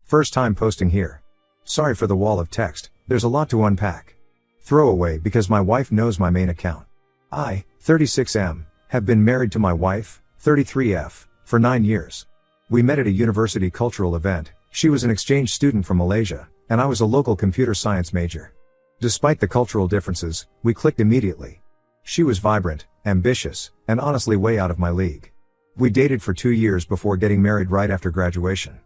First time posting here. Sorry for the wall of text, there's a lot to unpack. Throwaway because my wife knows my main account. I, 36M, have been married to my wife, 33F, for 9 years. We met at a university cultural event. She was an exchange student from Malaysia, and I was a local computer science major. Despite the cultural differences, we clicked immediately. She was vibrant, ambitious, and honestly way out of my league. We dated for 2 years before getting married right after graduation.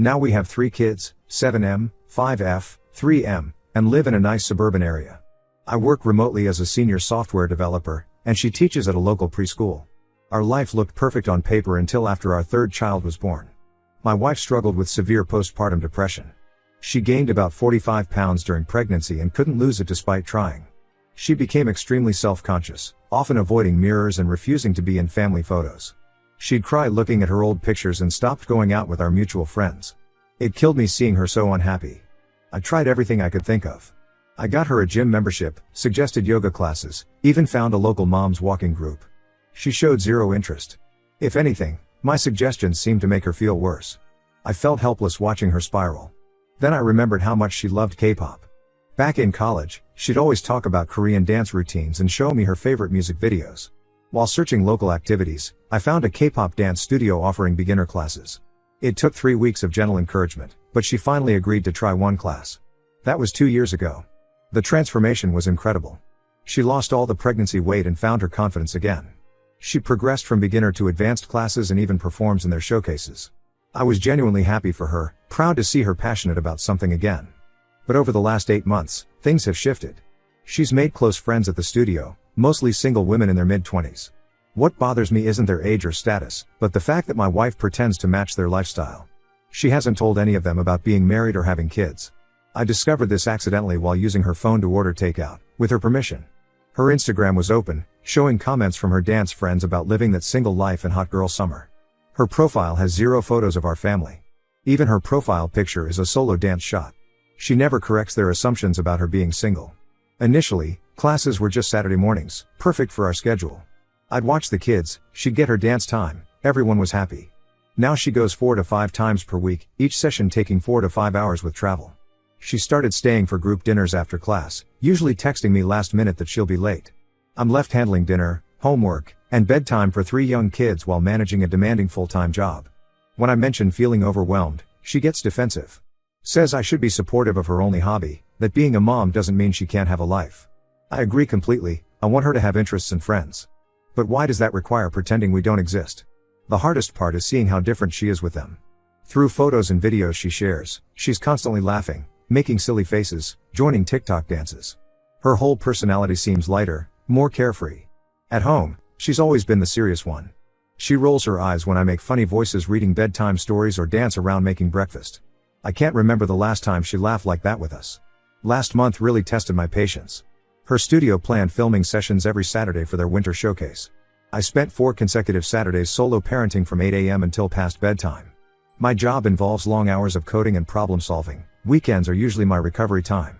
Now we have 3 kids, 7M, 5F, 3M, and live in a nice suburban area. I work remotely as a senior software developer, and she teaches at a local preschool. Our life looked perfect on paper until after our 3rd child was born. My wife struggled with severe postpartum depression. She gained about 45 pounds during pregnancy and couldn't lose it despite trying. She became extremely self-conscious, often avoiding mirrors and refusing to be in family photos. She'd cry looking at her old pictures and stopped going out with our mutual friends. It killed me seeing her so unhappy. I tried everything I could think of. I got her a gym membership, suggested yoga classes, even found a local mom's walking group. She showed zero interest. If anything, my suggestions seemed to make her feel worse. I felt helpless watching her spiral. Then I remembered how much she loved K-pop. Back in college, she'd always talk about Korean dance routines and show me her favorite music videos. While searching local activities, I found a K-pop dance studio offering beginner classes. It took 3 weeks of gentle encouragement, but she finally agreed to try one class. That was 2 years ago. The transformation was incredible. She lost all the pregnancy weight and found her confidence again. She progressed from beginner to advanced classes and even performs in their showcases. I was genuinely happy for her, proud to see her passionate about something again. But over the last 8 months, things have shifted. She's made close friends at the studio, mostly single women in their mid-20s. What bothers me isn't their age or status, but the fact that my wife pretends to match their lifestyle. She hasn't told any of them about being married or having kids. I discovered this accidentally while using her phone to order takeout, with her permission. Her Instagram was open, showing comments from her dance friends about living that single life and hot girl summer. Her profile has 0 photos of our family. Even her profile picture is a solo dance shot. She never corrects their assumptions about her being single. Initially, classes were just Saturday mornings, perfect for our schedule. I'd watch the kids, she'd get her dance time, everyone was happy. Now she goes 4 to 5 times per week, each session taking 4 to 5 hours with travel. She started staying for group dinners after class, usually texting me last minute that she'll be late. I'm left handling dinner, homework, and bedtime for 3 young kids while managing a demanding full-time job. When I mention feeling overwhelmed, she gets defensive. Says I should be supportive of her only hobby, that being a mom doesn't mean she can't have a life. I agree completely, I want her to have interests and friends. But why does that require pretending we don't exist? The hardest part is seeing how different she is with them. Through photos and videos she shares, she's constantly laughing, making silly faces, joining TikTok dances. Her whole personality seems lighter, more carefree. At home, she's always been the serious one. She rolls her eyes when I make funny voices reading bedtime stories or dance around making breakfast. I can't remember the last time she laughed like that with us. Last month really tested my patience. Her studio planned filming sessions every Saturday for their winter showcase. I spent 4 consecutive Saturdays solo parenting from 8 a.m. until past bedtime. My job involves long hours of coding and problem solving. Weekends are usually my recovery time.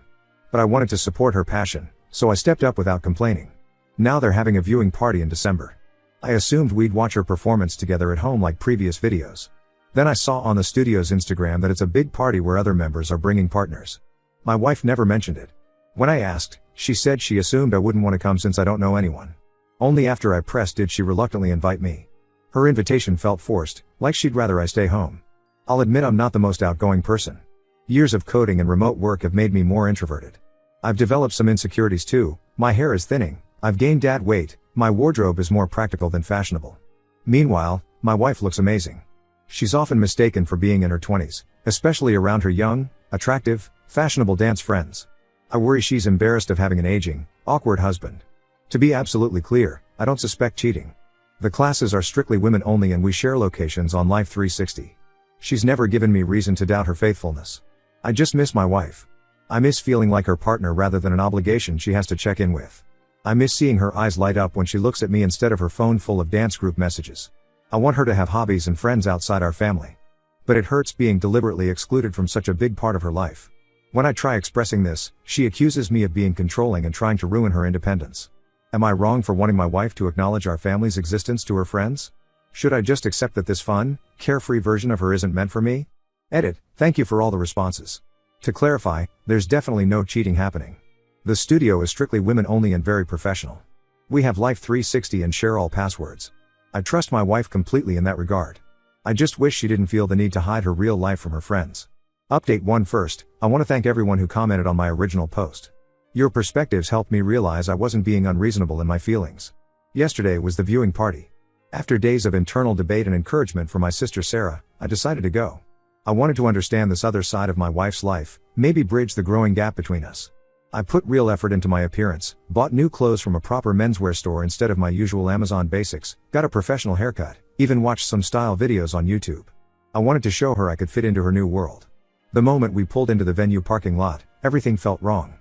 But I wanted to support her passion, so I stepped up without complaining. Now they're having a viewing party in December. I assumed we'd watch her performance together at home like previous videos. Then I saw on the studio's Instagram that it's a big party where other members are bringing partners. My wife never mentioned it. When I asked, she said she assumed I wouldn't want to come since I don't know anyone. Only after I pressed did she reluctantly invite me. Her invitation felt forced, like she'd rather I stay home. I'll admit I'm not the most outgoing person. Years of coding and remote work have made me more introverted. I've developed some insecurities too. My hair is thinning, I've gained dad weight, my wardrobe is more practical than fashionable. Meanwhile, my wife looks amazing. She's often mistaken for being in her 20s, especially around her young, attractive, fashionable dance friends. I worry she's embarrassed of having an aging, awkward husband. To be absolutely clear, I don't suspect cheating. The classes are strictly women only and we share locations on Life 360. She's never given me reason to doubt her faithfulness. I just miss my wife. I miss feeling like her partner rather than an obligation she has to check in with. I miss seeing her eyes light up when she looks at me instead of her phone full of dance group messages. I want her to have hobbies and friends outside our family. But it hurts being deliberately excluded from such a big part of her life. When I try expressing this, she accuses me of being controlling and trying to ruin her independence. Am I wrong for wanting my wife to acknowledge our family's existence to her friends? Should I just accept that this fun, carefree version of her isn't meant for me? Edit, thank you for all the responses. To clarify, there's definitely no cheating happening. The studio is strictly women only and very professional. We have Life 360 and share all passwords. I trust my wife completely in that regard. I just wish she didn't feel the need to hide her real life from her friends. Update 1 First, I want to thank everyone who commented on my original post. Your perspectives helped me realize I wasn't being unreasonable in my feelings. Yesterday was the viewing party. After days of internal debate and encouragement from my sister Sarah, I decided to go. I wanted to understand this other side of my wife's life, maybe bridge the growing gap between us. I put real effort into my appearance, bought new clothes from a proper menswear store instead of my usual Amazon basics, got a professional haircut, even watched some style videos on YouTube. I wanted to show her I could fit into her new world. The moment we pulled into the venue parking lot, everything felt wrong.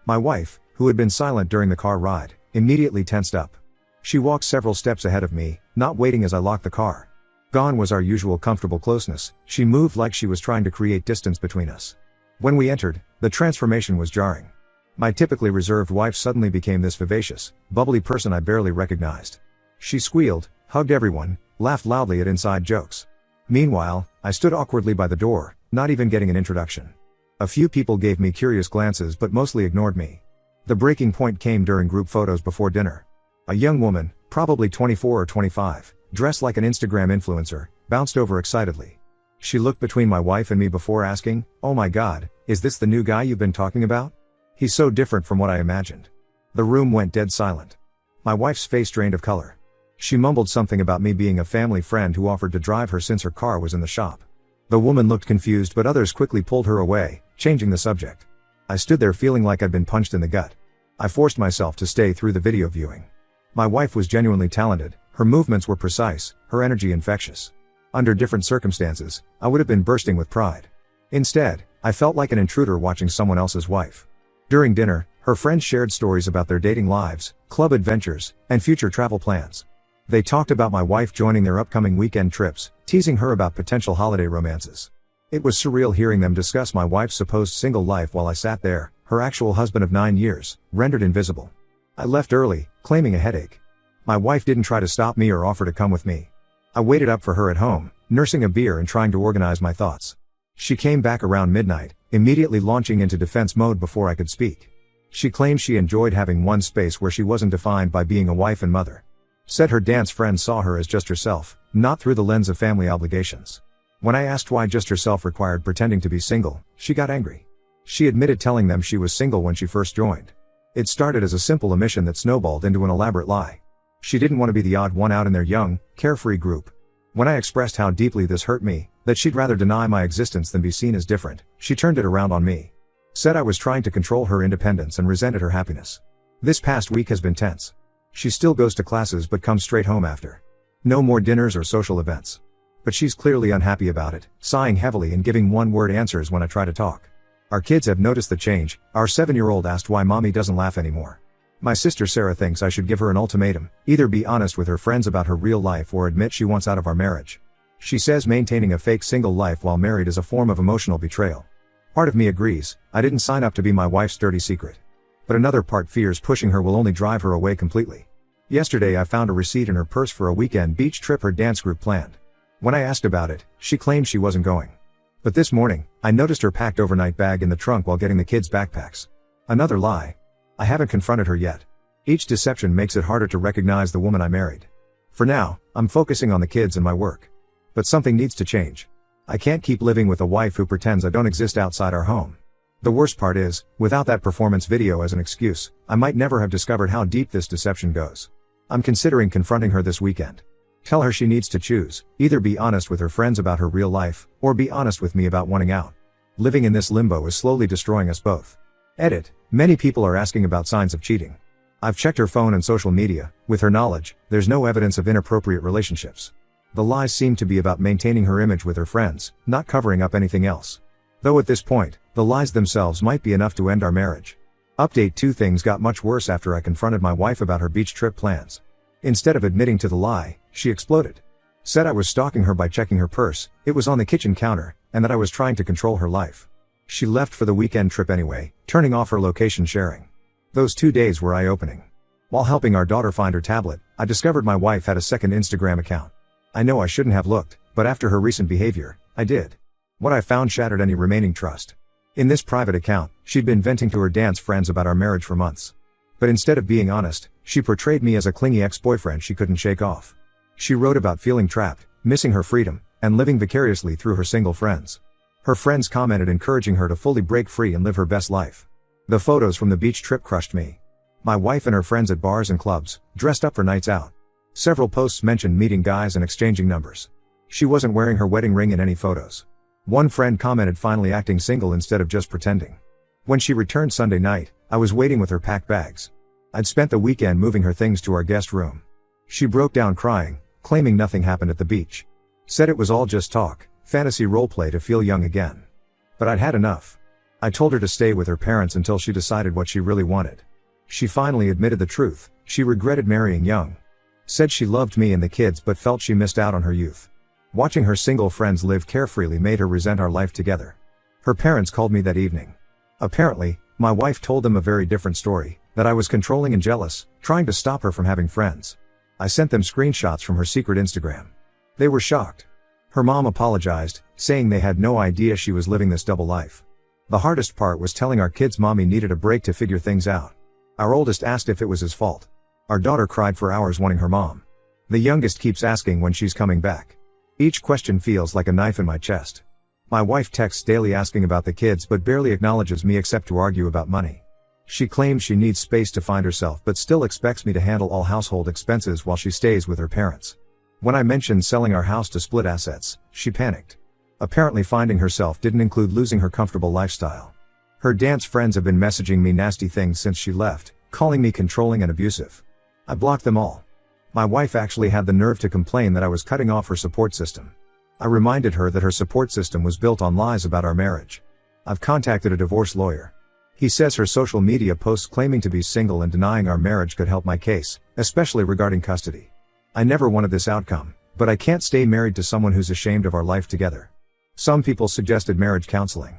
My wife, who had been silent during the car ride, immediately tensed up. She walked several steps ahead of me, not waiting as I locked the car. Gone was our usual comfortable closeness, she moved like she was trying to create distance between us. When we entered, the transformation was jarring. My typically reserved wife suddenly became this vivacious, bubbly person I barely recognized. She squealed, hugged everyone, laughed loudly at inside jokes. Meanwhile, I stood awkwardly by the door, not even getting an introduction. A few people gave me curious glances but mostly ignored me. The breaking point came during group photos before dinner. A young woman, probably 24 or 25, dressed like an Instagram influencer, bounced over excitedly. She looked between my wife and me before asking, "Oh my God, is this the new guy you've been talking about? He's so different from what I imagined." The room went dead silent. My wife's face drained of color. She mumbled something about me being a family friend who offered to drive her since her car was in the shop. The woman looked confused but others quickly pulled her away, changing the subject. I stood there feeling like I'd been punched in the gut. I forced myself to stay through the video viewing. My wife was genuinely talented, her movements were precise, her energy infectious. Under different circumstances, I would have been bursting with pride. Instead, I felt like an intruder watching someone else's wife. During dinner, her friends shared stories about their dating lives, club adventures, and future travel plans. They talked about my wife joining their upcoming weekend trips, teasing her about potential holiday romances. It was surreal hearing them discuss my wife's supposed single life while I sat there, her actual husband of 9 years, rendered invisible. I left early, claiming a headache. My wife didn't try to stop me or offer to come with me. I waited up for her at home, nursing a beer and trying to organize my thoughts. She came back around midnight, immediately launching into defense mode before I could speak. She claimed she enjoyed having one space where she wasn't defined by being a wife and mother. Said her dance friends saw her as just herself, not through the lens of family obligations. When I asked why just herself required pretending to be single, she got angry. She admitted telling them she was single when she first joined. It started as a simple omission that snowballed into an elaborate lie. She didn't want to be the odd one out in their young, carefree group. When I expressed how deeply this hurt me, that she'd rather deny my existence than be seen as different, she turned it around on me. Said I was trying to control her independence and resented her happiness. This past week has been tense. She still goes to classes but comes straight home after. No more dinners or social events. But she's clearly unhappy about it, sighing heavily and giving one-word answers when I try to talk. Our kids have noticed the change. Our 7-year-old asked why mommy doesn't laugh anymore. My sister Sarah thinks I should give her an ultimatum, either be honest with her friends about her real life or admit she wants out of our marriage. She says maintaining a fake single life while married is a form of emotional betrayal. Part of me agrees, I didn't sign up to be my wife's dirty secret. But another part fears pushing her will only drive her away completely. Yesterday I found a receipt in her purse for a weekend beach trip her dance group planned. When I asked about it, she claimed she wasn't going. But this morning, I noticed her packed overnight bag in the trunk while getting the kids' backpacks. Another lie. I haven't confronted her yet. Each deception makes it harder to recognize the woman I married. For now, I'm focusing on the kids and my work. But something needs to change. I can't keep living with a wife who pretends I don't exist outside our home. The worst part is, without that performance video as an excuse, I might never have discovered how deep this deception goes. I'm considering confronting her this weekend. Tell her she needs to choose, either be honest with her friends about her real life, or be honest with me about wanting out. Living in this limbo is slowly destroying us both. Edit. Many people are asking about signs of cheating. I've checked her phone and social media. With her knowledge, there's no evidence of inappropriate relationships. The lies seem to be about maintaining her image with her friends, not covering up anything else. Though at this point, the lies themselves might be enough to end our marriage. Update 2 Things got much worse after I confronted my wife about her beach trip plans. Instead of admitting to the lie, she exploded. Said I was stalking her by checking her purse, it was on the kitchen counter, and that I was trying to control her life. She left for the weekend trip anyway, turning off her location sharing. Those 2 days were eye-opening. While helping our daughter find her tablet, I discovered my wife had a second Instagram account. I know I shouldn't have looked, but after her recent behavior, I did. What I found shattered any remaining trust. In this private account, she'd been venting to her dance friends about our marriage for months. But instead of being honest, she portrayed me as a clingy ex-boyfriend she couldn't shake off. She wrote about feeling trapped, missing her freedom, and living vicariously through her single friends. Her friends commented encouraging her to fully break free and live her best life. The photos from the beach trip crushed me. My wife and her friends at bars and clubs, dressed up for nights out. Several posts mentioned meeting guys and exchanging numbers. She wasn't wearing her wedding ring in any photos. One friend commented finally acting single instead of just pretending. When she returned Sunday night, I was waiting with her packed bags. I'd spent the weekend moving her things to our guest room. She broke down crying, claiming nothing happened at the beach. Said it was all just talk, fantasy roleplay to feel young again. But I'd had enough. I told her to stay with her parents until she decided what she really wanted. She finally admitted the truth. She regretted marrying young. Said she loved me and the kids but felt she missed out on her youth. Watching her single friends live carefreely made her resent our life together. Her parents called me that evening. Apparently, my wife told them a very different story, that I was controlling and jealous, trying to stop her from having friends. I sent them screenshots from her secret Instagram. They were shocked. Her mom apologized, saying they had no idea she was living this double life. The hardest part was telling our kids mommy needed a break to figure things out. Our oldest asked if it was his fault. Our daughter cried for hours wanting her mom. The youngest keeps asking when she's coming back. Each question feels like a knife in my chest. My wife texts daily asking about the kids but barely acknowledges me except to argue about money. She claims she needs space to find herself but still expects me to handle all household expenses while she stays with her parents. When I mentioned selling our house to split assets, she panicked. Apparently finding herself didn't include losing her comfortable lifestyle. Her dance friends have been messaging me nasty things since she left, calling me controlling and abusive. I blocked them all. My wife actually had the nerve to complain that I was cutting off her support system. I reminded her that her support system was built on lies about our marriage. I've contacted a divorce lawyer. He says her social media posts claiming to be single and denying our marriage could help my case, especially regarding custody. I never wanted this outcome, but I can't stay married to someone who's ashamed of our life together. Some people suggested marriage counseling.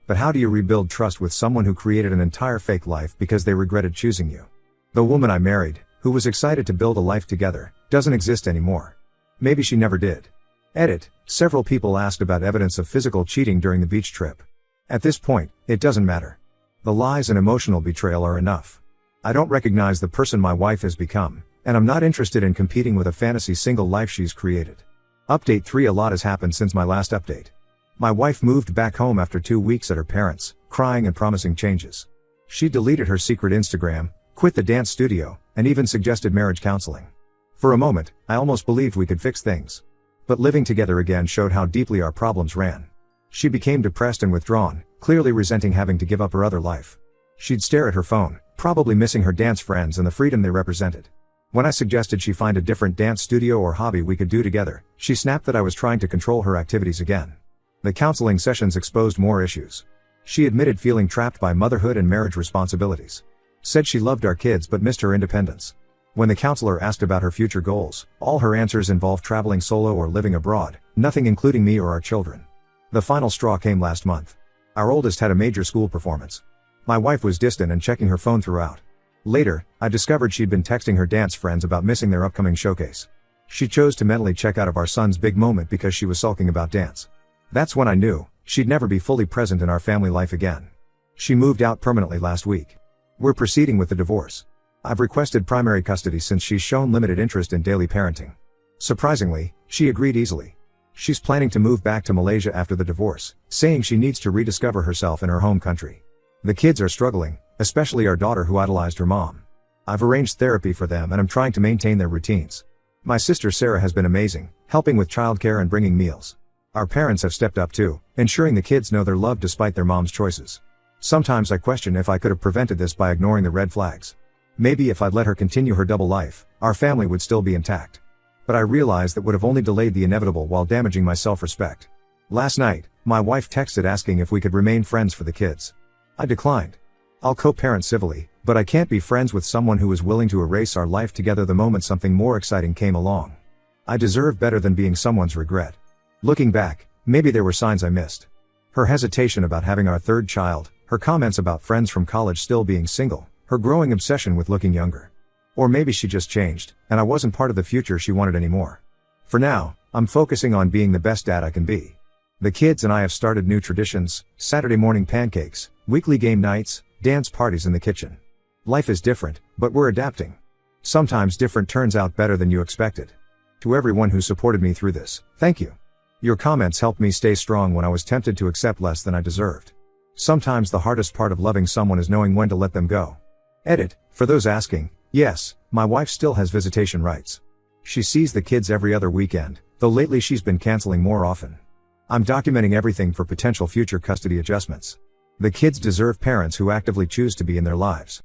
But how do you rebuild trust with someone who created an entire fake life because they regretted choosing you? The woman I married, who was excited to build a life together, doesn't exist anymore. Maybe she never did. Edit. Several people asked about evidence of physical cheating during the beach trip. At this point, it doesn't matter. The lies and emotional betrayal are enough. I don't recognize the person my wife has become, and I'm not interested in competing with a fantasy single life she's created. Update 3. A lot has happened since my last update. My wife moved back home after 2 weeks at her parents', crying and promising changes. She deleted her secret Instagram, quit the dance studio, and even suggested marriage counseling. For a moment, I almost believed we could fix things. But living together again showed how deeply our problems ran. She became depressed and withdrawn, clearly resenting having to give up her other life. She'd stare at her phone, probably missing her dance friends and the freedom they represented. When I suggested she find a different dance studio or hobby we could do together, she snapped that I was trying to control her activities again. The counseling sessions exposed more issues. She admitted feeling trapped by motherhood and marriage responsibilities. Said she loved our kids but missed her independence. When the counselor asked about her future goals, all her answers involved traveling solo or living abroad, nothing including me or our children. The final straw came last month. Our oldest had a major school performance. My wife was distant and checking her phone throughout. Later, I discovered she'd been texting her dance friends about missing their upcoming showcase. She chose to mentally check out of our son's big moment because she was sulking about dance. That's when I knew she'd never be fully present in our family life again. She moved out permanently last week. We're proceeding with the divorce. I've requested primary custody since she's shown limited interest in daily parenting. Surprisingly, she agreed easily. She's planning to move back to Malaysia after the divorce, saying she needs to rediscover herself in her home country. The kids are struggling, especially our daughter who idolized her mom. I've arranged therapy for them and I'm trying to maintain their routines. My sister Sarah has been amazing, helping with childcare and bringing meals. Our parents have stepped up too, ensuring the kids know they're loved despite their mom's choices. Sometimes I question if I could have prevented this by ignoring the red flags. Maybe if I'd let her continue her double life, our family would still be intact. But I realized that would have only delayed the inevitable while damaging my self-respect. Last night, my wife texted asking if we could remain friends for the kids. I declined. I'll co-parent civilly, but I can't be friends with someone who is willing to erase our life together the moment something more exciting came along. I deserve better than being someone's regret. Looking back, maybe there were signs I missed. Her hesitation about having our third child, her comments about friends from college still being single, her growing obsession with looking younger. Or maybe she just changed, and I wasn't part of the future she wanted anymore. For now, I'm focusing on being the best dad I can be. The kids and I have started new traditions: Saturday morning pancakes, weekly game nights, dance parties in the kitchen. Life is different, but we're adapting. Sometimes different turns out better than you expected. To everyone who supported me through this, thank you. Your comments helped me stay strong when I was tempted to accept less than I deserved. Sometimes the hardest part of loving someone is knowing when to let them go. Edit, for those asking, yes, my wife still has visitation rights. She sees the kids every other weekend, though lately she's been canceling more often. I'm documenting everything for potential future custody adjustments. The kids deserve parents who actively choose to be in their lives.